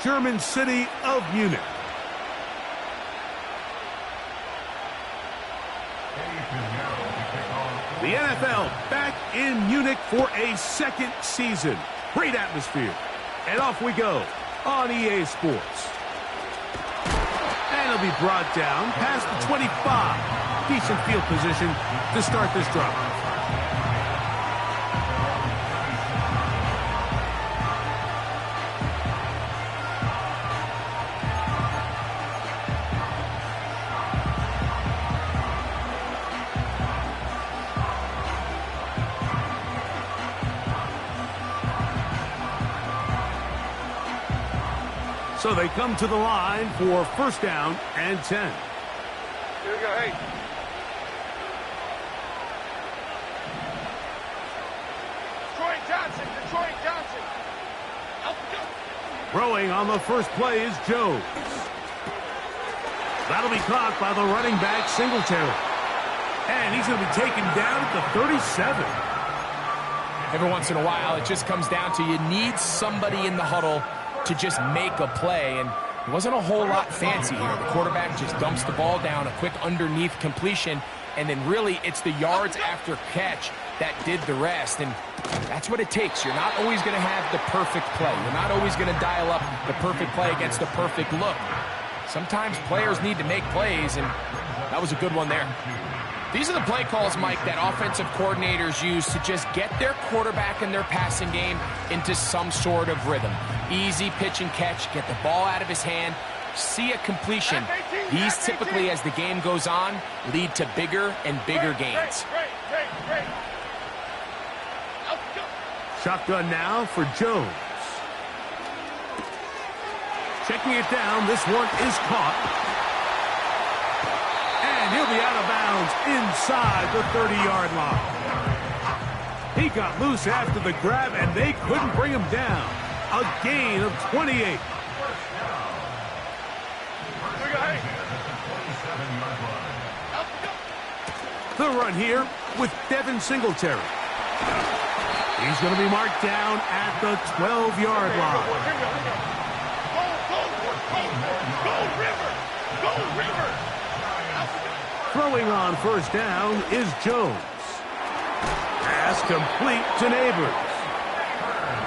German city of Munich. The NFL back in Munich for a second season. Great atmosphere. And off we go on EA Sports. And it'll be brought down past the 25. Decent field position to start this drive. So they come to the line for first down and 10. Here we go, hey. Detroit Johnson. Up go. Throwing on the first play is Jones. That'll be caught by the running back, Singletary. And he's going to be taken down at the 37. Every once in a while, it just comes down to you need somebody in the huddle to just make a play, and it wasn't a whole lot fancy here. The quarterback just dumps the ball down, a quick underneath completion, and then really it's the yards after catch that did the rest, and that's what it takes. You're not always going to have the perfect play. You're not always going to dial up the perfect play against the perfect look. Sometimes players need to make plays, and that was a good one there. These are the play calls, Mike, that offensive coordinators use to just get their quarterback and their passing game into some sort of rhythm. Easy pitch and catch, get the ball out of his hand, see a completion. These typically, as the game goes on, lead to bigger and bigger gains. Shotgun now for Jones. Checking it down, this one is caught. And he'll be out of bounds inside the 30-yard line. He got loose after the grab, and they couldn't bring him down. A gain of 28. The run here with Devin Singletary. He's going to be marked down at the 12-yard line. Go, River! Throwing on first down is Jones. Pass complete to Neighbors.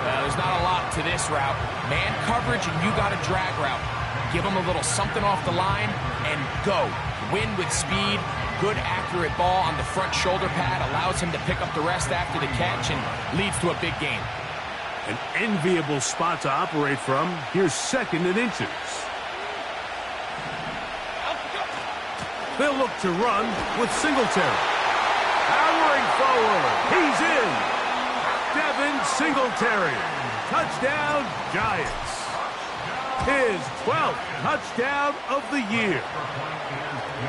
There's not a lot to this route. Man coverage, and you got a drag route. Give him a little something off the line and go. Win with speed. Good, accurate ball on the front shoulder pad. Allows him to pick up the rest after the catch and leads to a big gain. An enviable spot to operate from. Here's second and inches. They'll look to run with Singletary. Powering forward. He's in. Devin Singletary. Touchdown, Giants. His 12th touchdown of the year.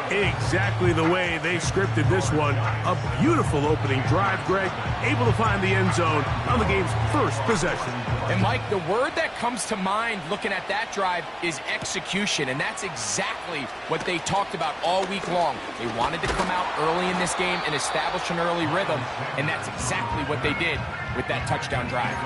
Exactly the way they scripted this one. A beautiful opening drive, Greg. Able to find the end zone on the game's first possession. And, Mike, the word that comes to mind looking at that drive is execution, and that's exactly what they talked about all week long. They wanted to come out early in this game and establish an early rhythm, and that's exactly what they did with that touchdown drive.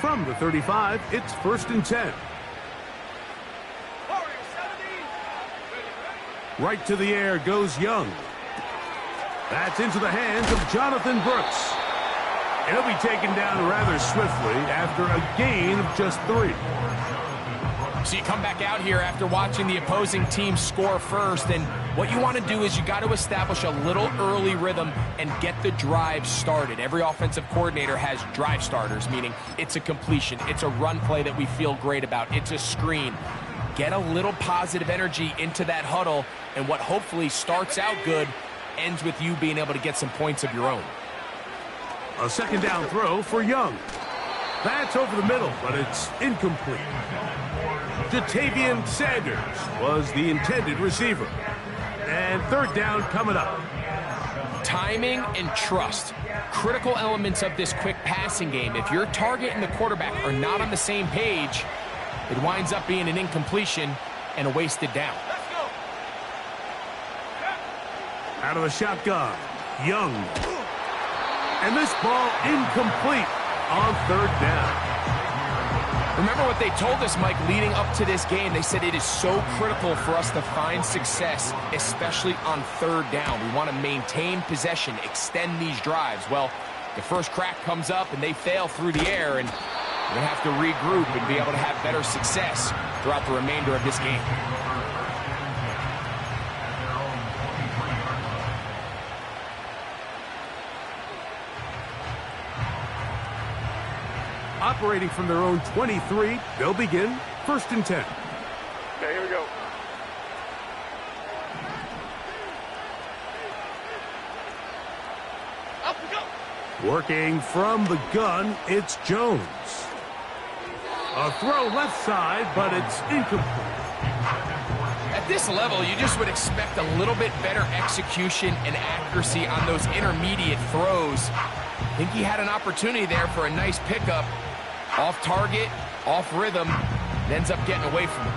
From the 35, it's first and 10. Right to the air goes Young. That's into the hands of Jonathan Brooks. And he'll be taken down rather swiftly after a gain of just 3. So you come back out here after watching the opposing team score first, and what you want to do is you got to establish a little early rhythm and get the drive started. Every offensive coordinator has drive starters, meaning it's a completion, it's a run play that we feel great about, it's a screen. Get a little positive energy into that huddle, and what hopefully starts out good ends with you being able to get some points of your own. A second down throw for Young. That's over the middle, but it's incomplete. Jatavian Sanders was the intended receiver. And third down coming up. Timing and trust, critical elements of this quick passing game. If your target and the quarterback are not on the same page, it winds up being an incompletion and a wasted down. Out of the shotgun, Young. And this ball incomplete on third down. Remember what they told us, Mike, leading up to this game. They said it is so critical for us to find success, especially on third down. We want to maintain possession, extend these drives. Well, the first crack comes up and they fail through the air, and we're going to have to regroup and be able to have better success throughout the remainder of this game. Operating from their own 23, they'll begin 1st and 10. Okay, here we go. Up we go. Working from the gun, it's Jones. A throw left side, but it's incomplete. At this level, you just would expect a little bit better execution and accuracy on those intermediate throws. I think he had an opportunity there for a nice pickup. Off target, off rhythm, and ends up getting away from him.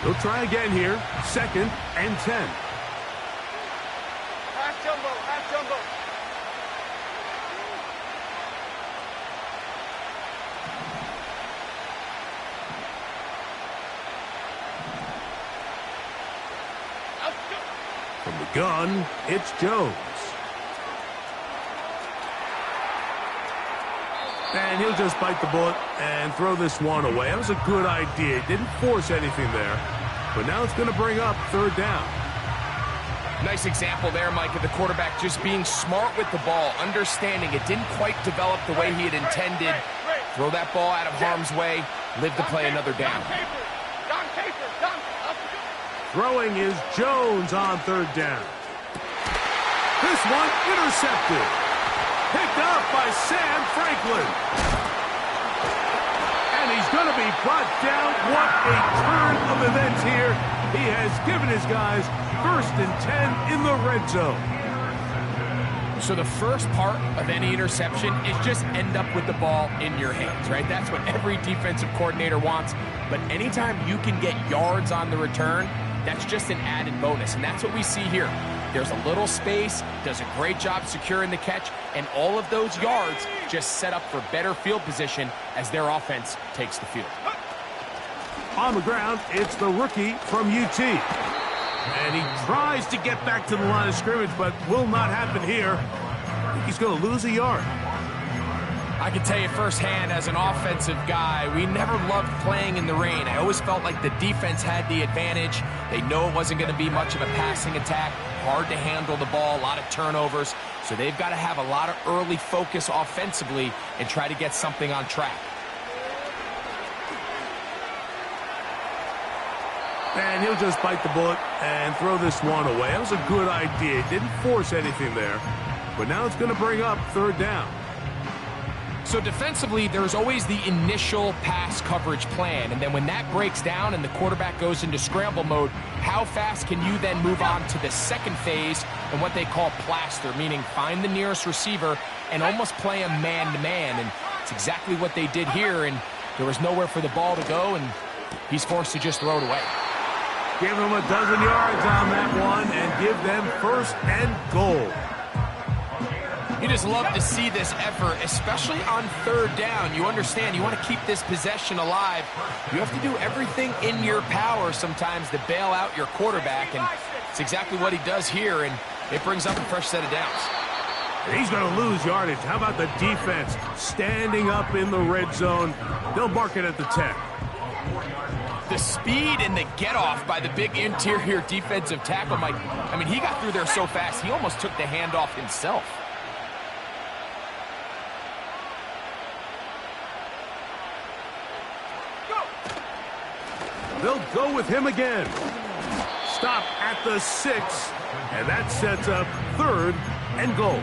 They'll try again here, 2nd and 10. Half jumbo, half jumbo. Up we go. From the gun, it's Jones. And he'll just bite the bullet and throw this one away. That was a good idea. Didn't force anything there. But now it's going to bring up 3rd down. Nice example there, Mike, of the quarterback just being smart with the ball, understanding it didn't quite develop the way he had intended. Throw that ball out of harm's way, live to play another down. Throwing is Jones on 3rd down. This one intercepted. Picked up by Sam Franklin. And he's going to be brought down. What a turn of events here. He has given his guys 1st and 10 in the red zone. So the first part of any interception is just end up with the ball in your hands, right? That's what every defensive coordinator wants. But anytime you can get yards on the return, that's just an added bonus. And that's what we see here. There's a little space, does a great job securing the catch, and all of those yards just set up for better field position as their offense takes the field. On the ground, it's the rookie from UT. And he tries to get back to the line of scrimmage, but will not happen here. I think he's going to lose a yard. I can tell you firsthand, as an offensive guy, we never loved playing in the rain. I always felt like the defense had the advantage. They know it wasn't going to be much of a passing attack, hard to handle the ball, a lot of turnovers. So they've got to have a lot of early focus offensively and try to get something on track. And he'll just bite the bullet and throw this one away. That was a good idea. Didn't force anything there. But now it's going to bring up 3rd down. So defensively, there's always the initial pass coverage plan. And then when that breaks down and the quarterback goes into scramble mode, how fast can you then move on to the second phase and what they call plaster, meaning find the nearest receiver and almost play him man-to-man. And it's exactly what they did here. And there was nowhere for the ball to go, and he's forced to just throw it away. Give him a dozen yards on that one and give them 1st and goal. You just love to see this effort, especially on 3rd down. You understand, you want to keep this possession alive. You have to do everything in your power sometimes to bail out your quarterback, and it's exactly what he does here, and it brings up a fresh set of downs. And he's going to lose yardage. How about the defense standing up in the red zone? They'll mark it at the 10. The speed and the get-off by the big interior defensive tackle, Mike. I mean, he got through there so fast, he almost took the handoff himself. They'll go with him again. Stop at the 6, and that sets up 3rd and goal.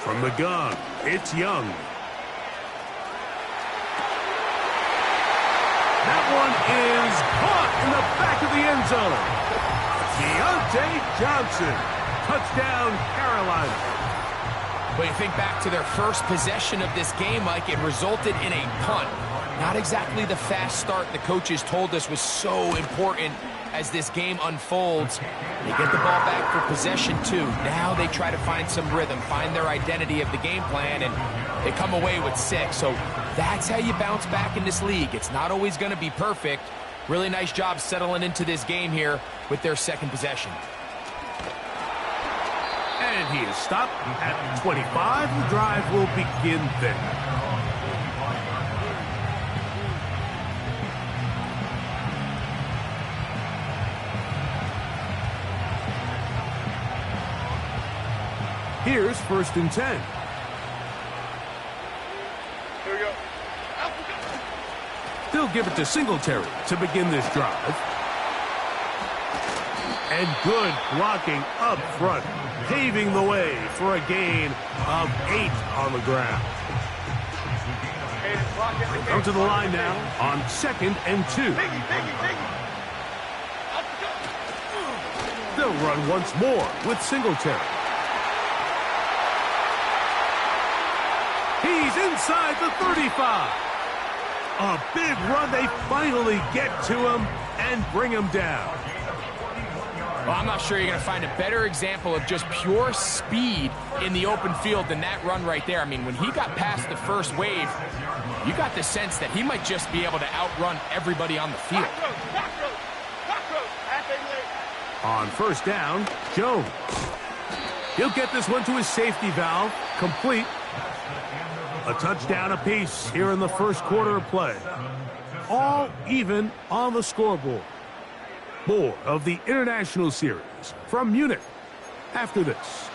From the gun, it's Young. That one is caught in the back of the end zone. Deontay Johnson. Touchdown, Carolina. But you think back to their first possession of this game, Mike, it resulted in a punt. Not exactly the fast start the coaches told us was so important as this game unfolds. They get the ball back for possession 2. Now they try to find some rhythm, find their identity of the game plan, and they come away with 6. So that's how you bounce back in this league. It's not always going to be perfect. Really nice job settling into this game here with their second possession. And he is stopped at 25. The drive will begin there. Here's 1st and 10. Here we go. They'll give it to Singletary to begin this drive. And good blocking up front, paving the way for a gain of 8 on the ground. Come to the line now on 2nd and 2. They'll run once more with Singletary. He's inside the 35. A big run. They finally get to him and bring him down. Well, I'm not sure you're going to find a better example of just pure speed in the open field than that run right there. I mean, when he got past the first wave, you got the sense that he might just be able to outrun everybody on the field. On 1st down, Jones. He'll get this one to his safety valve, complete. A touchdown apiece here in the first quarter of play. All even on the scoreboard. More of the International Series from Munich after this.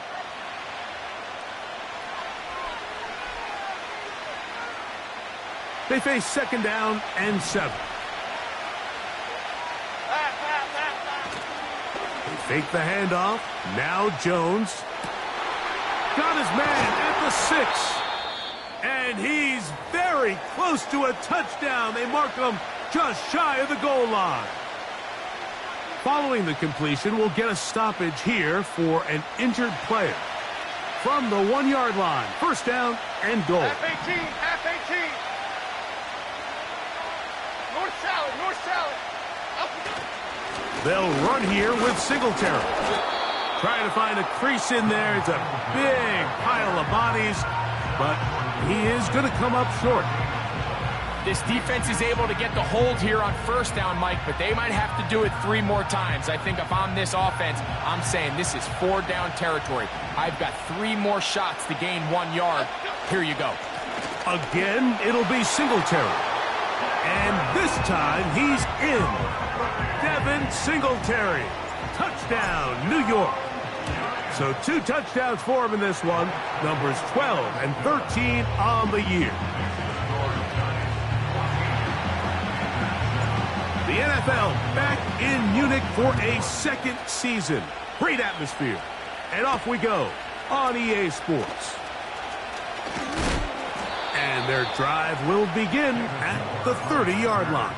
They face 2nd down and 7. They fake the handoff. Now Jones. Got his man at the 6. And he's very close to a touchdown. They mark him just shy of the goal line. Following the completion, we'll get a stoppage here for an injured player. From the 1-yard line, 1st down and goal. Half 18, half 18. North salad. They'll run here with Singletary. Trying to find a crease in there. It's a big pile of bodies, but he is going to come up short. This defense is able to get the hold here on 1st down, Mike, but they might have to do it 3 more times. I think if I'm this offense, I'm saying this is 4-down territory. I've got 3 more shots to gain 1 yard. Here you go. Again, it'll be Singletary. And this time, he's in. Devin Singletary. Touchdown, New York. So 2 touchdowns for him in this one. Numbers 12 and 13 on the year. The NFL back in Munich for a 2nd season. Great atmosphere. And off we go on EA Sports. And their drive will begin at the 30-yard line.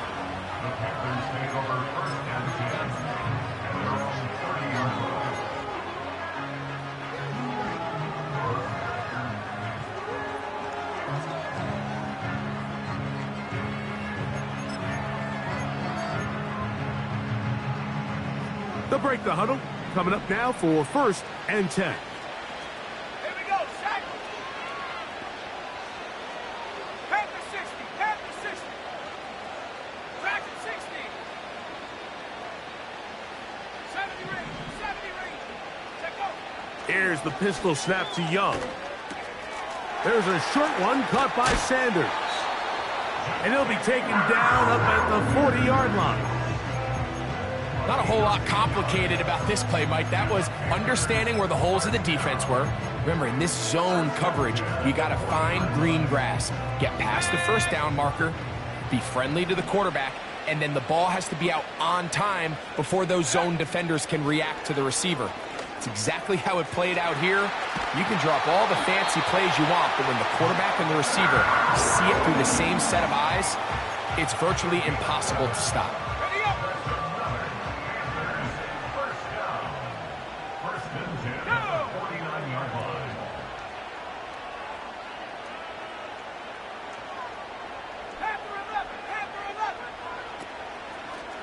They'll break the huddle. Coming up now for 1st and 10. Here we go, sack. Panthers 60, Panthers 60. Track at 60. 70 range, 70 range. Check go. Here's the pistol snap to Young. There's a short one caught by Sanders. And he'll be taken down up at the 40-yard line. Not a whole lot complicated about this play, Mike. That was understanding where the holes of the defense were. Remember, in this zone coverage, you got to find green grass, get past the 1st down marker, be friendly to the quarterback, and then the ball has to be out on time before those zone defenders can react to the receiver. It's exactly how it played out here. You can drop all the fancy plays you want, but when the quarterback and the receiver see it through the same set of eyes, it's virtually impossible to stop.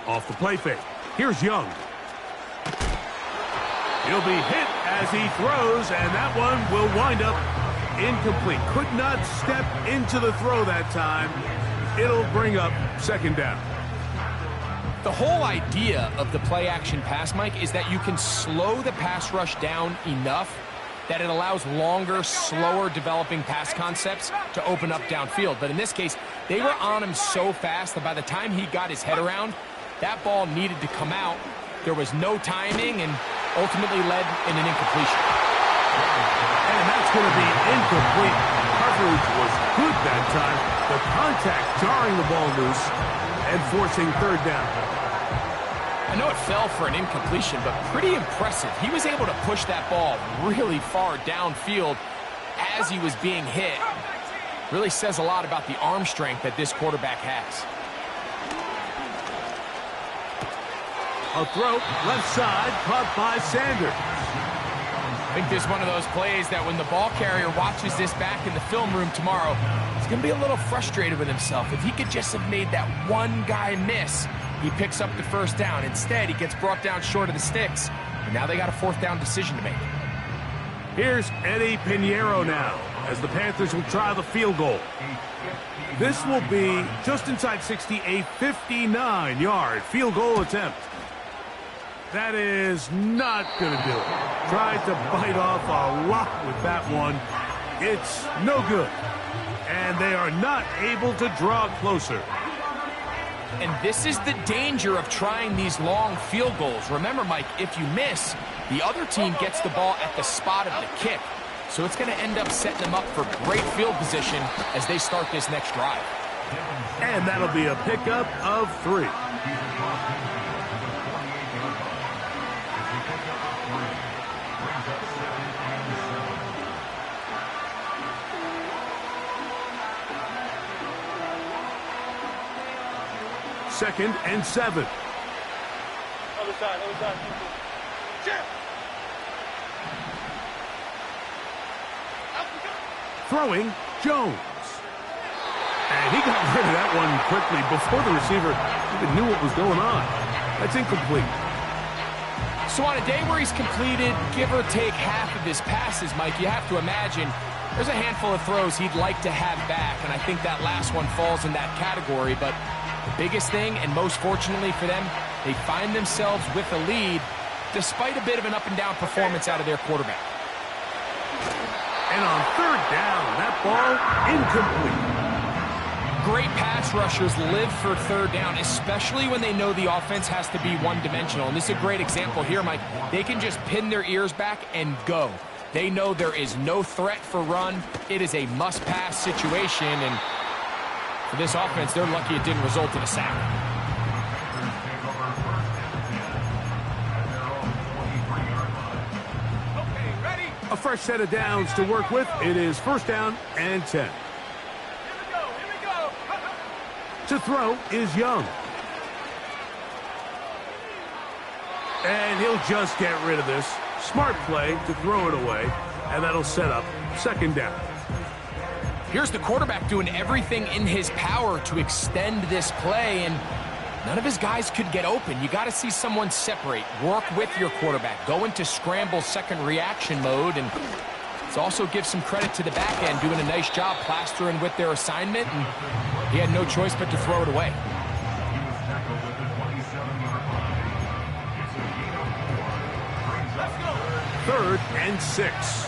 Off the play fake. Here's Young. He'll be hit as he throws, and that one will wind up incomplete. Could not step into the throw that time. It'll bring up second down. The whole idea of the play-action pass, Mike, is that you can slow the pass rush down enough that it allows longer, slower developing pass concepts to open up downfield. But in this case, they were on him so fast that by the time he got his head around, that ball needed to come out. There was no timing and ultimately led in an incompletion. And that's going to be incomplete. Coverage was good that time. The contact jarring the ball loose and forcing third down. I know it fell for an incompletion, but pretty impressive. He was able to push that ball really far downfield as he was being hit. Really says a lot about the arm strength that this quarterback has. A throw, left side, caught by Sanders. I think this is one of those plays that when the ball carrier watches this back in the film room tomorrow, he's going to be a little frustrated with himself. If he could just have made that one guy miss, he picks up the first down. Instead, he gets brought down short of the sticks, and now they got a fourth down decision to make. Here's Eddie Pinheiro now, as the Panthers will try the field goal. This will be just inside 60, a 59-yard field goal attempt. That is not going to do it. Tried to bite off a lot with that one. It's no good. And they are not able to draw closer. And this is the danger of trying these long field goals. Remember, Mike, if you miss, the other team gets the ball at the spot of the kick. So it's going to end up setting them up for great field position as they start this next drive. And that'll be a pickup of 3. Second and 7. Other side. Jim! Throwing, Jones. And he got rid of that one quickly before the receiver even knew what was going on. That's incomplete. So on a day where he's completed, give or take half of his passes, Mike, you have to imagine there's a handful of throws he'd like to have back, and I think that last one falls in that category. But the biggest thing, and most fortunately for them, they find themselves with a lead despite a bit of an up-and-down performance out of their quarterback. And on third down, that ball incomplete. Great pass rushers live for third down, especially when they know the offense has to be one-dimensional. And this is a great example here, Mike. They can just pin their ears back and go. They know there is no threat for run. It is a must-pass situation, and for this offense, they're lucky it didn't result in a sack. Okay, ready? A fresh set of downs to work with. It is first down and 10. Here we go. To throw is Young. And he'll just get rid of this. Smart play to throw it away, and that'll set up second down. Here's the quarterback doing everything in his power to extend this play, and none of his guys could get open. You got to see someone separate, work with your quarterback, go into scramble second reaction mode, and let's also give some credit to the back end doing a nice job plastering with their assignment, and he had no choice but to throw it away. Third and 6.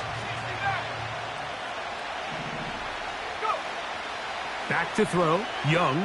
Back to throw, Young.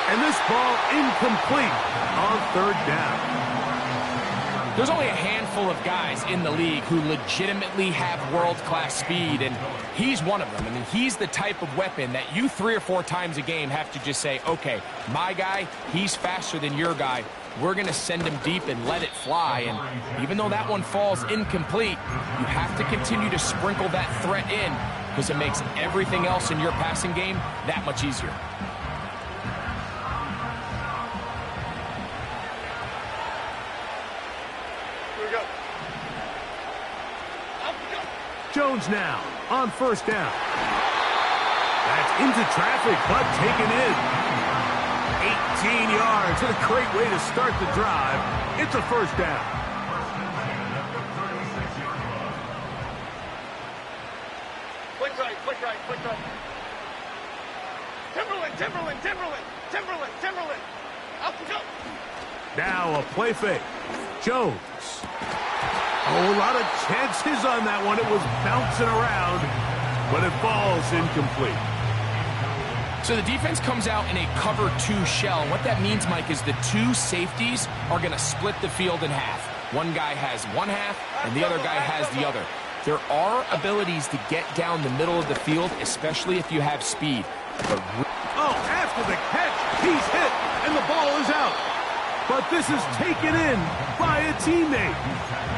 And this ball incomplete on third down. There's only a handful of guys in the league who legitimately have world-class speed, and he's one of them. I mean, he's the type of weapon that you 3 or 4 times a game have to just say, okay, my guy, he's faster than your guy. we're going to send him deep and let it fly. And even though that one falls incomplete, you have to continue to sprinkle that threat in because it makes everything else in your passing game that much easier. Jones now on first down. That's into traffic, but taken in. 18 yards, and a great way to start the drive. It's a first down. Quick right, quick right, quick right. Timberland. Up we go. Now a play fake. Jones. Oh, a lot of chances on that one. It was bouncing around, but it falls incomplete. So the defense comes out in a cover 2 shell. And what that means, Mike, is the 2 safeties are going to split the field in half. One guy has one half, and the other guy has the other. There are abilities to get down the middle of the field, especially if you have speed. Oh, after the catch, he's hit, and the ball is out. But this is taken in by a teammate.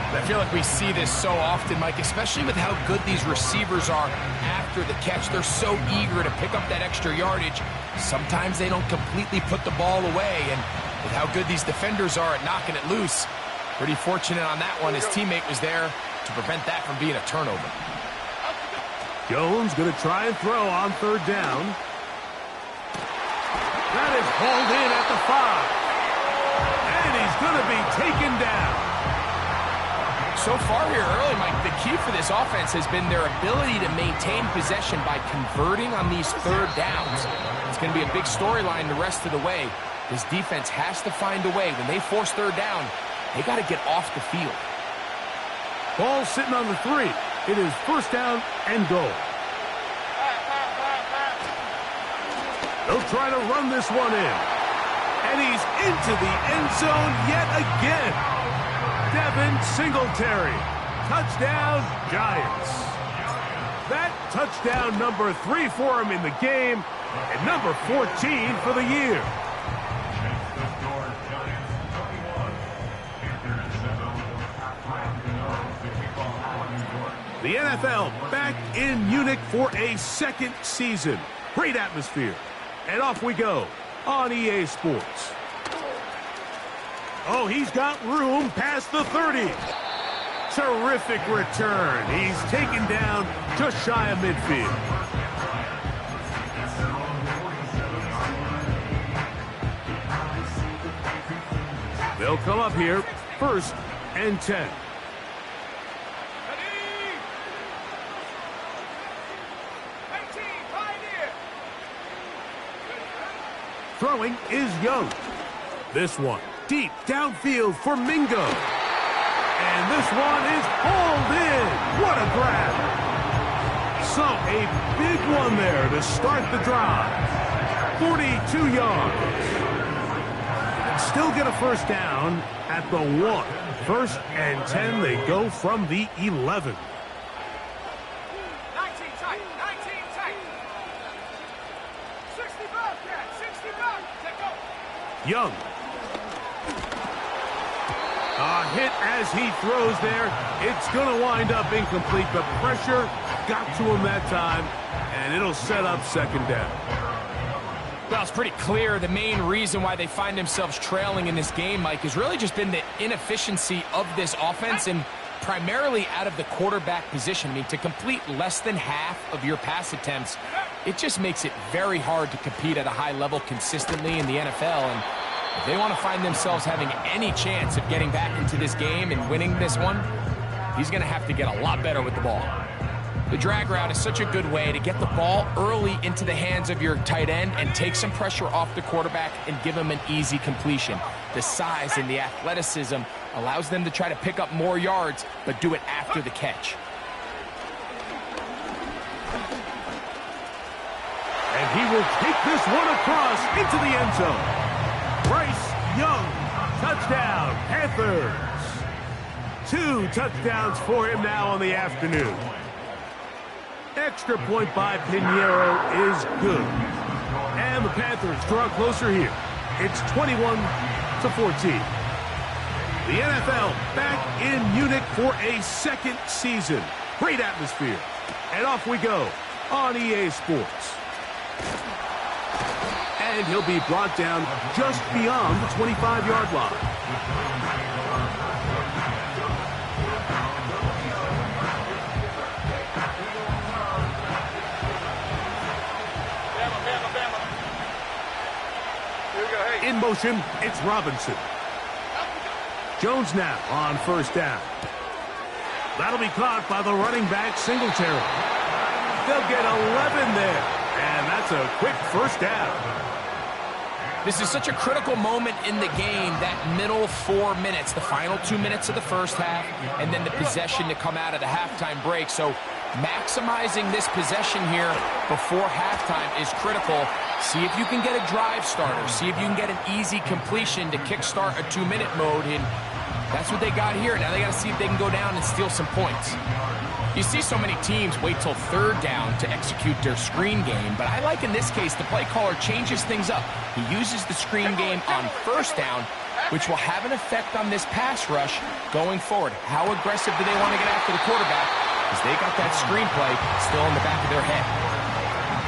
I feel like we see this so often, Mike, especially with how good these receivers are after the catch. They're so eager to pick up that extra yardage. Sometimes they don't completely put the ball away, and with how good these defenders are at knocking it loose, pretty fortunate on that one. His teammate was there to prevent that from being a turnover. Jones going to try and throw on third down. That is hauled in at the 5. And he's going to be taken down. So far here early, Mike, the key for this offense has been their ability to maintain possession by converting on these third downs. It's going to be a big storyline the rest of the way. This defense has to find a way. When they force third down, they got to get off the field. Ball sitting on the 3. It is first down and goal. They'll try to run this one in. And he's into the end zone yet again. Devin Singletary. Touchdown, Giants. That touchdown number 3 for him in the game, and number 14 for the year. The NFL back in Munich for a second season. Great atmosphere. And off we go on EA Sports. Oh, he's got room past the 30. Terrific return. He's taken down just shy of midfield. They'll come up here, first and 10. Throwing is Young. This one deep downfield for Mingo. And this one is hauled in. What a grab. So a big one there to start the drive. 42 yards. Still get a first down at the 1. First and 10, they go from the 11. 19 tight, 19 tight. 60 Bobcat, 60 Bobcat, go. Young. A hit as he throws there. It's going to wind up incomplete, but pressure got to him that time, and it'll set up second down. Well, it's pretty clear the main reason why they find themselves trailing in this game, Mike, has really just been the inefficiency of this offense and primarily out of the quarterback position. I mean, to complete less than half of your pass attempts, it just makes it very hard to compete at a high level consistently in the NFL. And if they want to find themselves having any chance of getting back into this game and winning this one, he's going to have to get a lot better with the ball. The drag route is such a good way to get the ball early into the hands of your tight end and take some pressure off the quarterback and give him an easy completion. The size and the athleticism allows them to try to pick up more yards, but do it after the catch. And he will take this one across into the end zone. Bryce Young, touchdown, Panthers. 2 touchdowns for him now on the afternoon. Extra point by Pinheiro is good. And the Panthers draw closer here. It's 21-17. to 14. The NFL back in Munich for a second season. Great atmosphere. And off we go on EA Sports. And he'll be brought down just beyond the 25-yard line. In motion, it's Robinson. Jones now on first down. That'll be caught by the running back, Singletary. They'll get 11 there, and that's a quick first down. This is such a critical moment in the game, that middle 4 minutes, the final 2 minutes of the first half, and then the possession to come out of the halftime break. So maximizing this possession here before halftime is critical. See if you can get a drive starter. See if you can get an easy completion to kickstart a 2-minute mode, and that's what they got here. Now they got to see if they can go down and steal some points. You see so many teams wait till third down to execute their screen game, but I like in this case the play caller changes things up. He uses the screen game on first down, which will have an effect on this pass rush going forward. How aggressive do they want to get after the quarterback? Because they got that screenplay still in the back of their head.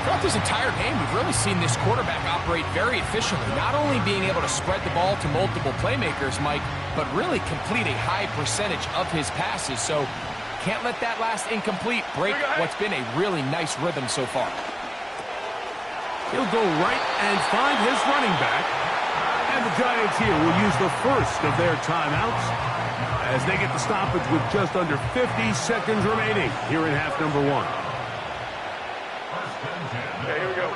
Throughout this entire game, we've really seen this quarterback operate very efficiently, not only being able to spread the ball to multiple playmakers, Mike, but really complete a high percentage of his passes. So can't let that last incomplete break what's been a really nice rhythm so far. He'll go right and find his running back. And the Giants here will use the first of their timeouts as they get the stoppage with just under 50 seconds remaining here in half number 1. Okay, here we go.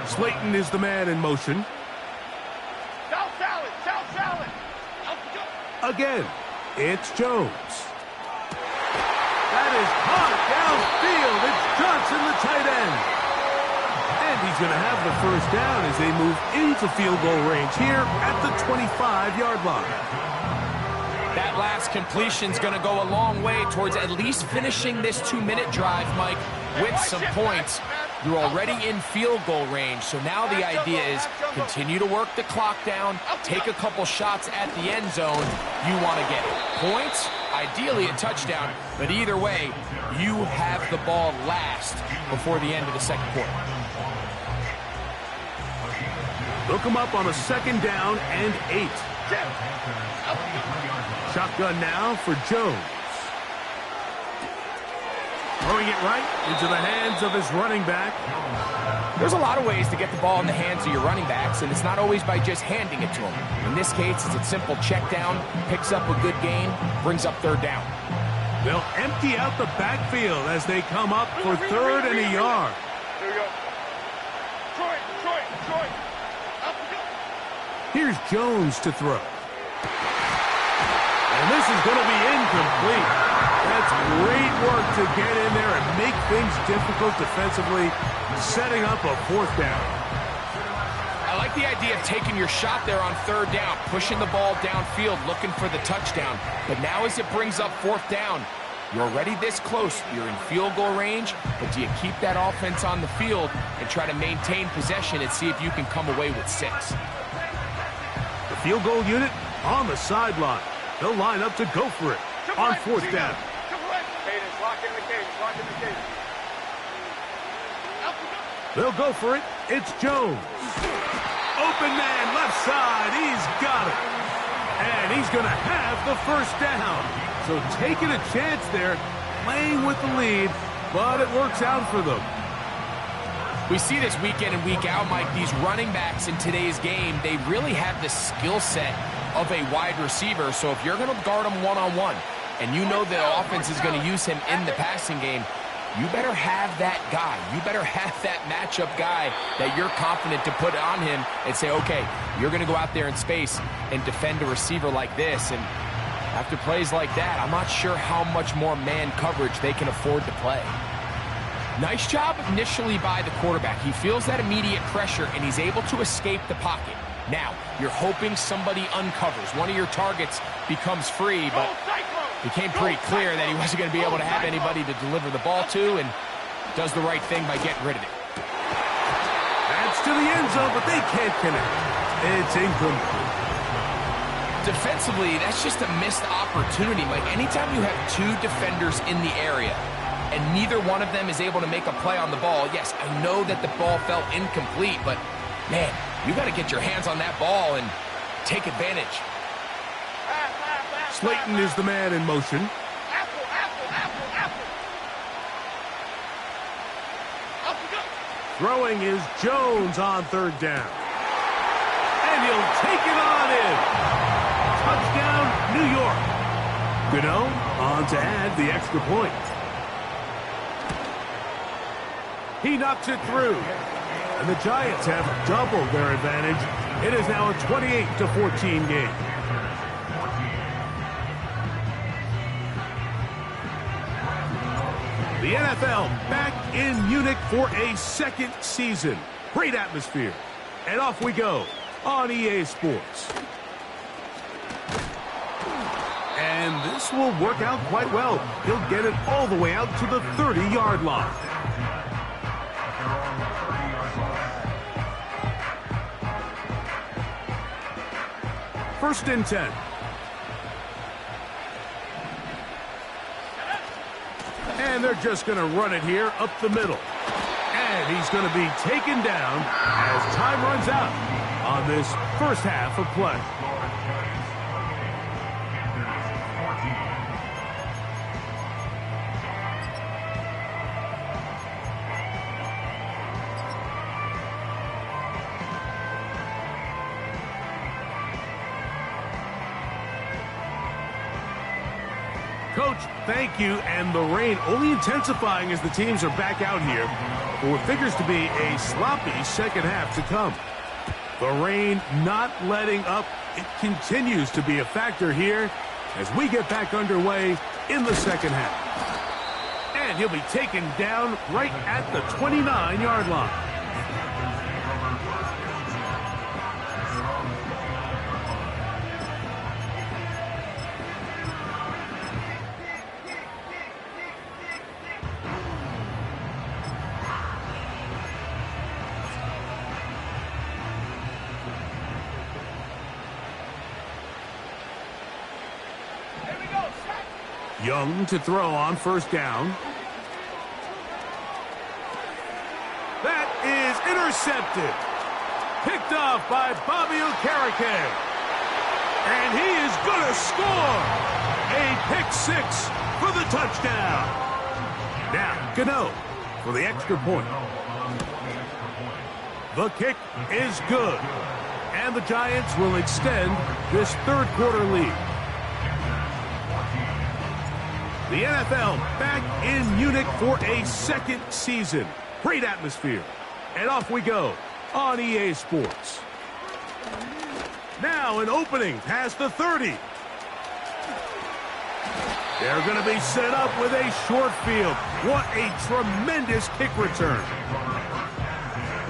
Slayton is the man in motion. South salad, south salad. Again, it's Jones. That is caught downfield. It's Johnson, the tight end. And he's going to have the first down as they move into field goal range here at the 25-yard line. That last completion's going to go a long way towards at least finishing this 2-minute drive, Mike, with some points. You're already in field goal range, so now the idea is continue to work the clock down, take a couple shots at the end zone. You want to get points, ideally a touchdown, but either way, you have the ball last before the end of the second quarter. They'll come up on a second down and 8. Shotgun now for Jones. Throwing it right into the hands of his running back. There's a lot of ways to get the ball in the hands of your running backs, and it's not always by just handing it to them. In this case, it's a simple check down, picks up a good gain, brings up third down. They'll empty out the backfield as they come up for third and a yard. Here we go. Troy. Up we go. Here's Jones to throw. And this is going to be incomplete. That's great work to get in there and make things difficult defensively, setting up a fourth down. I like the idea of taking your shot there on third down, pushing the ball downfield, looking for the touchdown. But now as it brings up fourth down, you're already this close. You're in field goal range, but do you keep that offense on the field and try to maintain possession and see if you can come away with 6? The field goal unit on the sideline. They'll line up to go for it on fourth down. Cadence, lock in the cadence. They'll go for it. It's Jones. Open man, left side. He's got it. And he's going to have the first down. So taking a chance there, playing with the lead, but it works out for them. We see this week in and week out, Mike, these running backs in today's game, they really have the skill set of a wide receiver. So if you're going to guard him one-on-one, and you know the offense is going to use him in the passing game, you better have that guy. You better have that matchup guy that you're confident to put on him and say, okay, you're going to go out there in space and defend a receiver like this. And after plays like that, I'm not sure how much more man coverage they can afford to play. Nice job initially by the quarterback. He feels that immediate pressure, and he's able to escape the pocket. Now, you're hoping somebody uncovers. One of your targets becomes free, but it became pretty clear that he wasn't going to be able to have anybody to deliver the ball to, and does the right thing by getting rid of it. That's to the end zone, but they can't connect. It's incomplete. defensively, that's just a missed opportunity. Like, anytime you have two defenders in the area and neither one of them is able to make a play on the ball, yes, I know that the ball felt incomplete, but, man, you got to get your hands on that ball and take advantage. Slayton is the man in motion. Throwing is Jones on third down. And he'll take it on in. Touchdown, New York. Gano on to add the extra point. He knocks it through. And the Giants have doubled their advantage. It is now a 28-14 game. The NFL back in Munich for a second season. Great atmosphere. And off we go on EA Sports. And this will work out quite well. He'll get it all the way out to the 30-yard line. First and 10. And they're just going to run it here up the middle. And he's going to be taken down as time runs out on this first half of play. Coach, thank you, and the rain only intensifying as the teams are back out here for what figures to be a sloppy second half to come. The rain not letting up. It continues to be a factor here as we get back underway in the second half. And he'll be taken down right at the 29-yard line. Young to throw on first down. That is intercepted. Picked off by Bobby Okereke. And he is going to score. A pick six for the touchdown. Now, Gano for the extra point. The kick is good. And the Giants will extend this third quarter lead. The NFL back in Munich for a second season. Great atmosphere. And off we go on EA Sports. Now an opening past the 30. They're going to be set up with a short field. What a tremendous kick return.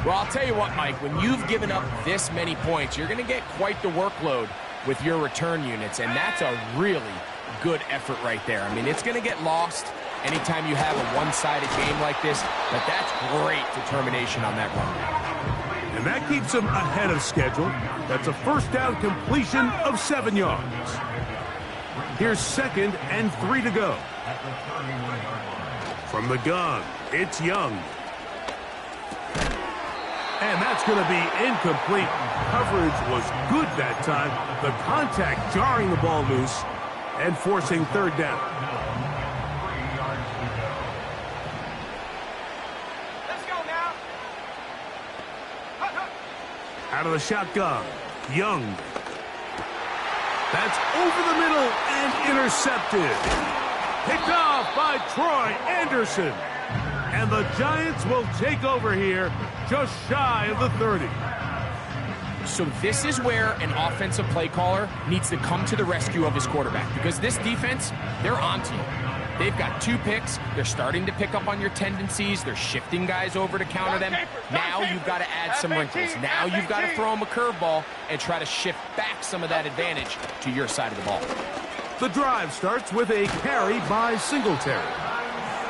Well, I'll tell you what, Mike, when you've given up this many points, you're going to get quite the workload with your return units, and that's a really good effort right there. I mean, it's going to get lost anytime you have a one-sided game like this, but that's great determination on that run. And that keeps him ahead of schedule. That's a first down completion of 7 yards. Here's 2nd and 3 to go. From the gun, it's Young. And that's going to be incomplete. Coverage was good that time. The contact jarring the ball loose and forcing third down. Let's go now. Out of the shotgun, Young. That's over the middle and intercepted. Picked off by Troy Anderson. And the Giants will take over here just shy of the 30. So this is where an offensive play caller needs to come to the rescue of his quarterback, because this defense, they're onto you. They've got 2 picks. They're starting to pick up on your tendencies. They're shifting guys over to counter them. Now you've got to add some wrinkles. Now you've got to throw them a curveball and try to shift back some of that advantage to your side of the ball. The drive starts with a carry by Singletary.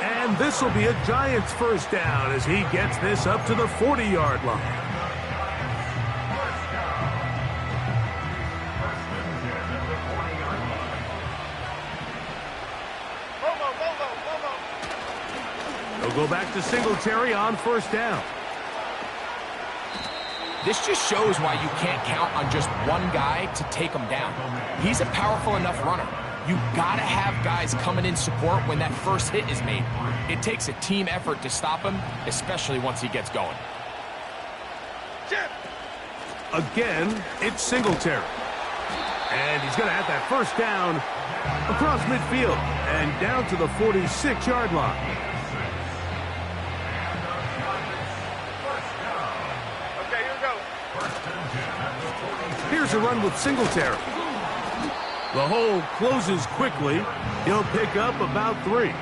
And this will be a Giants first down as he gets this up to the 40-yard line. go back to Singletary on first down. This just shows why you can't count on just one guy to take him down. He's a powerful enough runner. You gotta have guys coming in support when that first hit is made. It takes a team effort to stop him, especially once he gets going. Again, it's Singletary. And he's going to have that first down across midfield and down to the 46-yard line. Okay, here we go. Here's a run with Singletary. The hole closes quickly. He'll pick up about 3.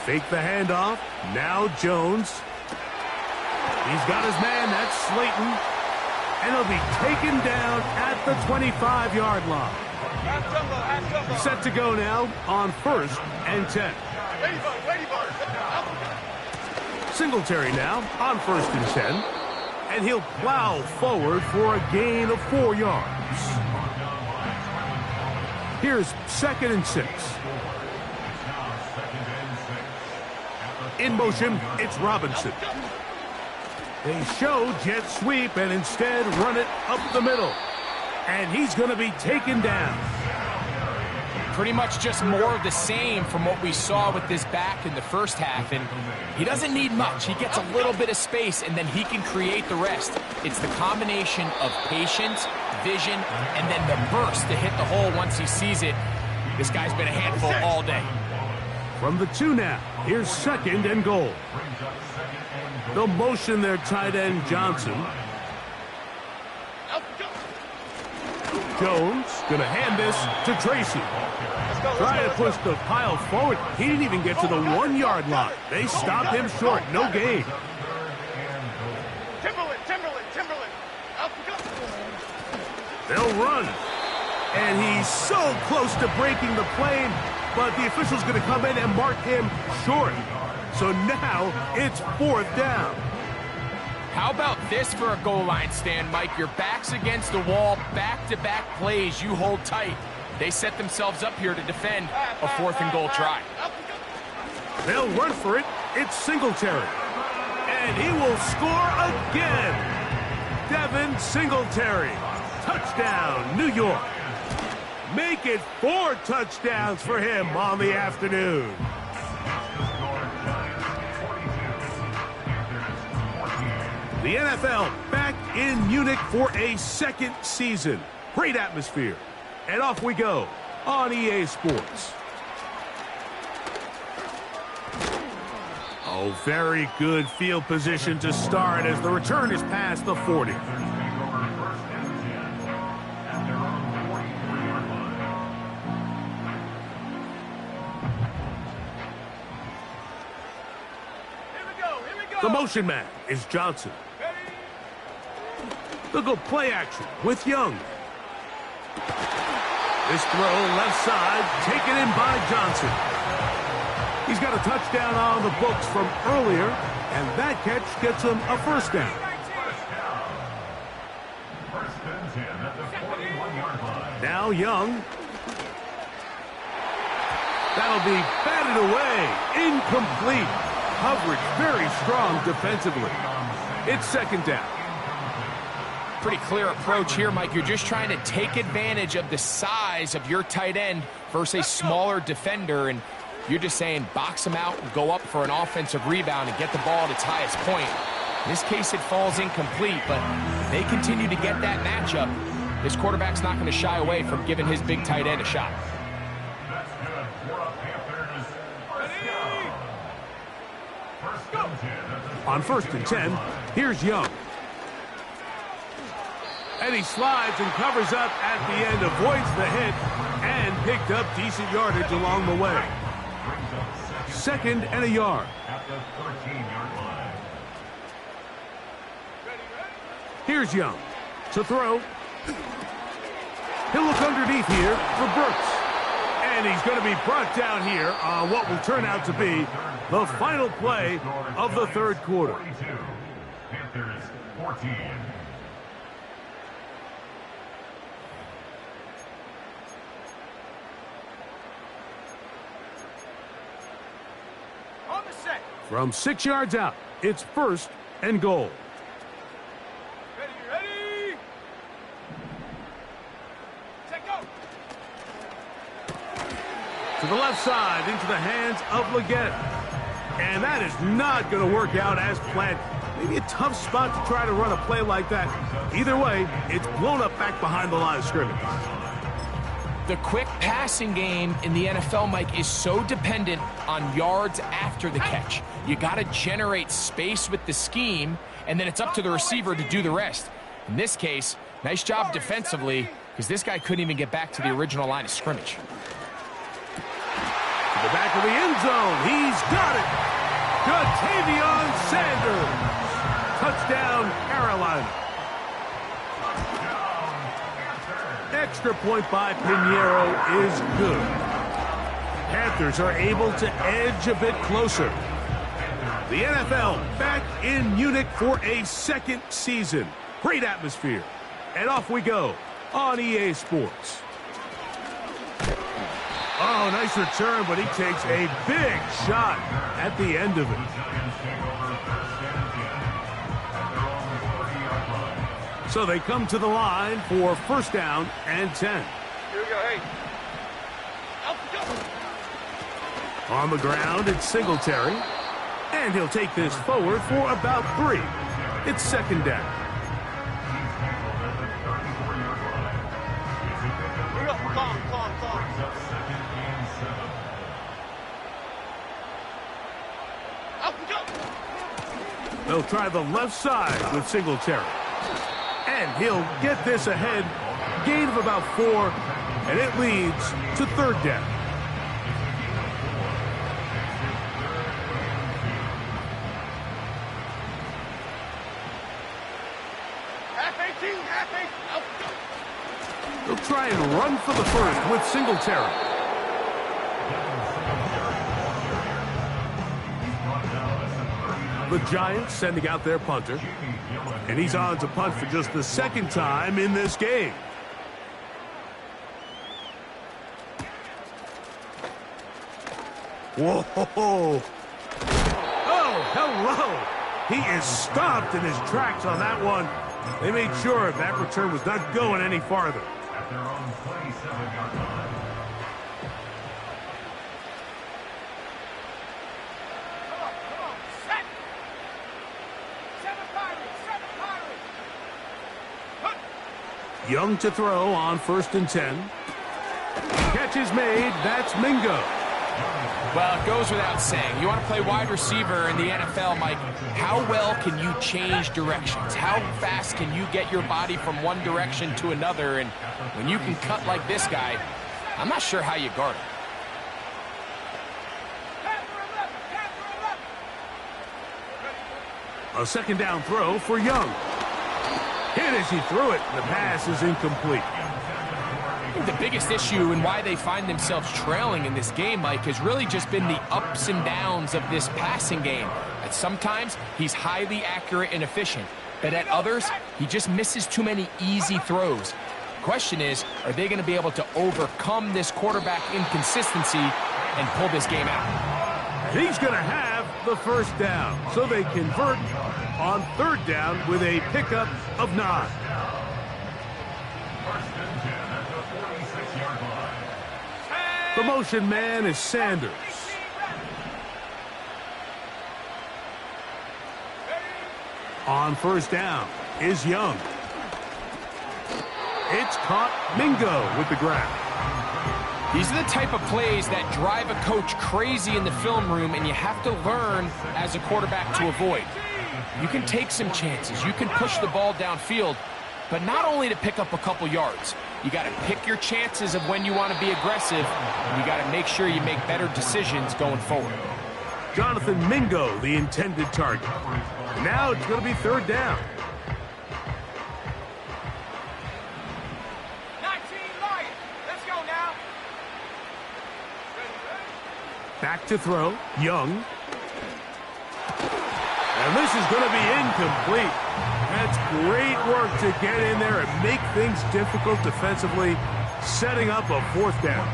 Fake the handoff. Now Jones. He's got his man. That's Slayton. And he'll be taken down at the 25-yard line. Set to go now on 1st and 10. Singletary now on 1st and 10. And he'll plow forward for a gain of 4 yards. Here's 2nd and 6. In motion, it's Robinson. They show jet sweep and instead run it up the middle. And he's going to be taken down. Pretty much just more of the same from what we saw with this back in the first half. And he doesn't need much. He gets a little bit of space, and then he can create the rest. It's the combination of patience, vision, and then the burst to hit the hole once he sees it. This guy's been a handful all day. From the 2 now, here's 2nd and goal. They'll motion their tight end Johnson. Jones going to hand this to Tracy. Trying to push the pile forward. He didn't even get to the 1-yard line. They stopped him short. No gain. Timberland. They'll run. And he's so close to breaking the plane, but the official's going to come in and mark him short. So now it's 4th down. How about this for a goal line stand, Mike? Your back's against the wall, back-to-back plays, you hold tight. They set themselves up here to defend a 4th and goal try. They'll run for it. It's Singletary. And he will score again. Devin Singletary. Touchdown, New York. Make it 4 touchdowns for him on the afternoon. The NFL back in Munich for a 2nd season. Great atmosphere. And off we go on EA Sports. Oh, very good field position to start as the return is past the 40. The motion man is Johnson. They'll go play action with Young. This throw left side taken in by Johnson. He's got a touchdown on the books from earlier, and that catch gets him a 1st down. Now Young. That'll be batted away. Incomplete. Coverage very strong defensively. It's 2nd down. Pretty clear approach here, Mike. You're just trying to take advantage of the size of your tight end versus a smaller defender, and you're just saying box him out and go up for an offensive rebound and get the ball at its highest point. In this case, it falls incomplete, but they continue to get that matchup. This quarterback's not going to shy away from giving his big tight end a shot. On 1st and 10, here's Young. And he slides and covers up at the end, avoids the hit, and picked up decent yardage along the way. 2nd and a yard. Here's Young to throw. He'll look underneath here for Brooks. And he's going to be brought down here on what will turn out to be the final play of the 3rd quarter. Panthers 14. From 6 yards out, it's 1st and goal. Ready. Set, go. To the left side, into the hands of Leggett. And that is not going to work out as planned. Maybe a tough spot to try to run a play like that. Either way, it's blown up back behind the line of scrimmage. The quick passing game in the NFL, Mike, is so dependent on yards after the catch. You got to generate space with the scheme, and then it's up to the receiver to do the rest. In this case, nice job defensively, because this guy couldn't even get back to the original line of scrimmage. To the back of the end zone, he's got it. Ja'Tavion Sanders. Touchdown, Carolina. Extra point by Pinheiro is good. Panthers are able to edge a bit closer. The NFL back in Munich for a 2nd season. Great atmosphere. And off we go on EA Sports. Oh, nice return, but he takes a big shot at the end of it. So they come to the line for 1st down and 10. Here we go, hey. On the ground, it's Singletary. And he'll take this forward for about 3. It's 2nd down. Here we go, calm. They'll try the left side with Singletary. And he'll get this ahead. Gain of about 4. And it leads to 3rd down. Half 18. They'll try and run for the 1st with Singletary. The Giants sending out their punter. And he's on to punt for just the 2nd time in this game. Whoa. Oh, hello. He is stopped in his tracks on that one. They made sure that return was not going any farther. Young to throw on 1st and 10. Catch is made. That's Mingo. Well, it goes without saying. You want to play wide receiver in the NFL, Mike, how well can you change directions? How fast can you get your body from one direction to another? And when you can cut like this guy, I'm not sure how you guard him. A 2nd down throw for Young. Hit as he threw it. The pass is incomplete. I think the biggest issue and why they find themselves trailing in this game, Mike, has really just been the ups and downs of this passing game. At sometimes, he's highly accurate and efficient, but at others, he just misses too many easy throws. The question is, are they going to be able to overcome this quarterback inconsistency and pull this game out? He's going to have the 1st down, so they convert on 3rd down with a pickup of 9. The motion man is Sanders. On 1st down is Young. It's caught. Mingo with the grab. These are the type of plays that drive a coach crazy in the film room, and you have to learn as a quarterback to avoid. You can take some chances. You can push the ball downfield, but not only to pick up a couple yards. You got to pick your chances of when you want to be aggressive, and you got to make sure you make better decisions going forward. Jonathan Mingo, the intended target. And now it's going to be 3rd down. 19 Lions. Let's go now. Back to throw. Young. And this is going to be incomplete. That's great work to get in there and make things difficult defensively, setting up a 4th down.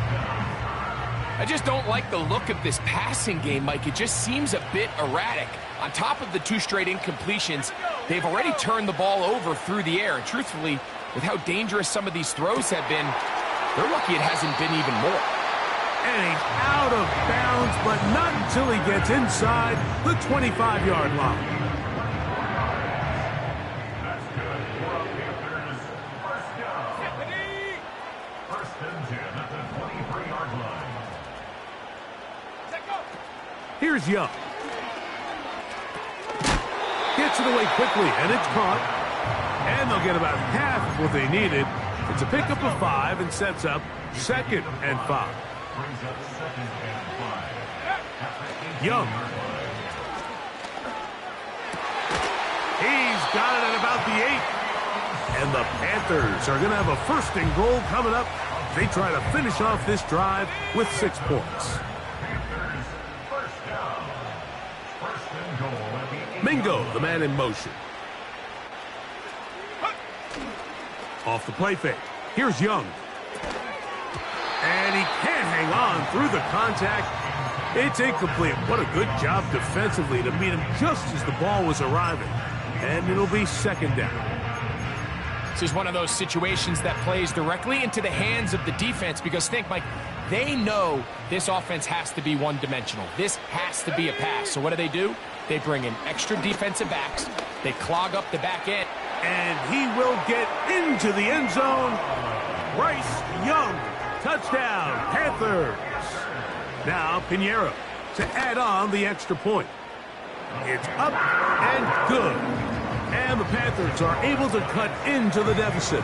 I just don't like the look of this passing game, Mike. It just seems a bit erratic. On top of the 2 straight incompletions, they've already turned the ball over through the air. And truthfully, with how dangerous some of these throws have been, they're lucky it hasn't been even more. And he's out of bounds, but not until he gets inside the 25-yard line. Here's Young. Gets it away quickly, and it's caught. And they'll get about half of what they needed. It's a pickup of 5 and sets up 2nd and 5. Young. He's got it at about the 8. And the Panthers are going to have a 1st and goal coming up. They try to finish off this drive with 6 points. Mingo, the man in motion. Off the play fake. Here's Young. And he can't hang on through the contact. It's incomplete. What a good job defensively to meet him just as the ball was arriving. And it'll be 2nd down. This is one of those situations that plays directly into the hands of the defense because think, Mike, they know this offense has to be one-dimensional. This has to be a pass. So what do? They bring in extra defensive backs. They clog up the back end. And he will get into the end zone. Bryce Young, touchdown, Panthers. Now Pinheiro to add on the extra point. It's up and good. And the Panthers are able to cut into the deficit.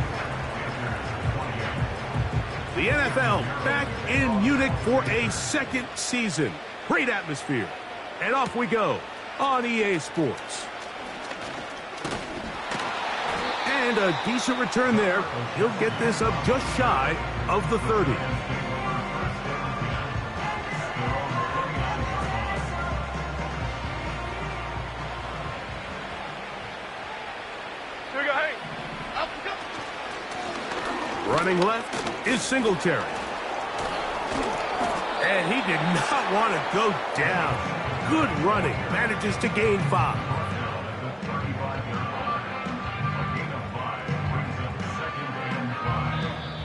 The NFL back in Munich for a 2nd season. Great atmosphere. And off we go on EA Sports. And a decent return there. He'll get this up just shy of the 30. Here we go, hey. Up we go. Running left is Singletary. And he did not want to go down. Good running. Manages to gain 5.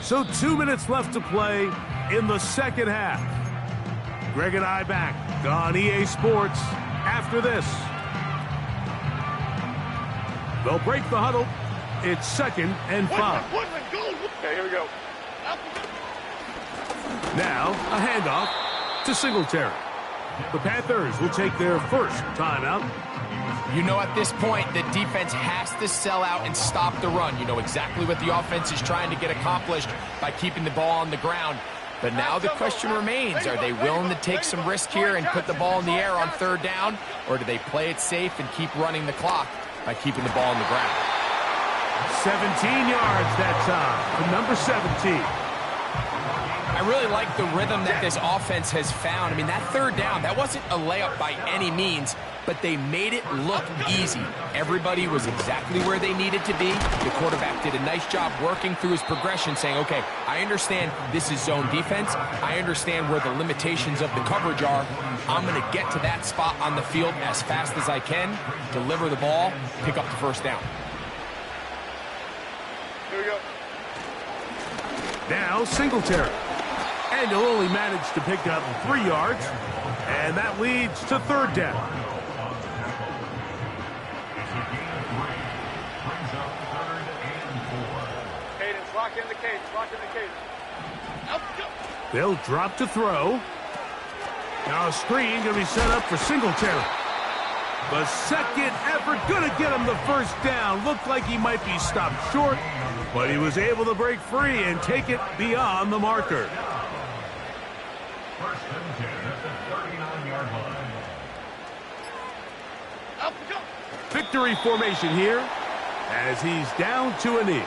So 2 minutes left to play in the 2nd half. Greg and I back on EA Sports after this. They'll break the huddle. It's 2nd and 5. Okay, here we go. Now a handoff to Singletary. The Panthers will take their 1st timeout. You know at this point the defense has to sell out and stop the run. You know exactly what the offense is trying to get accomplished by keeping the ball on the ground. But now the question remains, are they willing to take some risk here and put the ball in the air on 3rd down? Or do they play it safe and keep running the clock by keeping the ball on the ground? 17 yards that time for number 17. I really like the rhythm that this offense has found. I mean, that 3rd down, that wasn't a layup by any means, but they made it look easy. Everybody was exactly where they needed to be. The quarterback did a nice job working through his progression, saying, okay, I understand this is zone defense. I understand where the limitations of the coverage are. I'm going to get to that spot on the field as fast as I can, deliver the ball, pick up the 1st down. Here we go. Now Singletary. And he'll only manage to pick up 3 yards. And that leads to 3rd down. Cadence, lock in the cadence, lock in the cadence. Up, go. They'll drop to throw. Now a screen going to be set up for Singletary. The 2nd effort going to get him the 1st down. Looked like he might be stopped short, but he was able to break free and take it beyond the marker. 1st and 10 at the 39-yard line. Up, go. Victory formation here as he's down to a knee.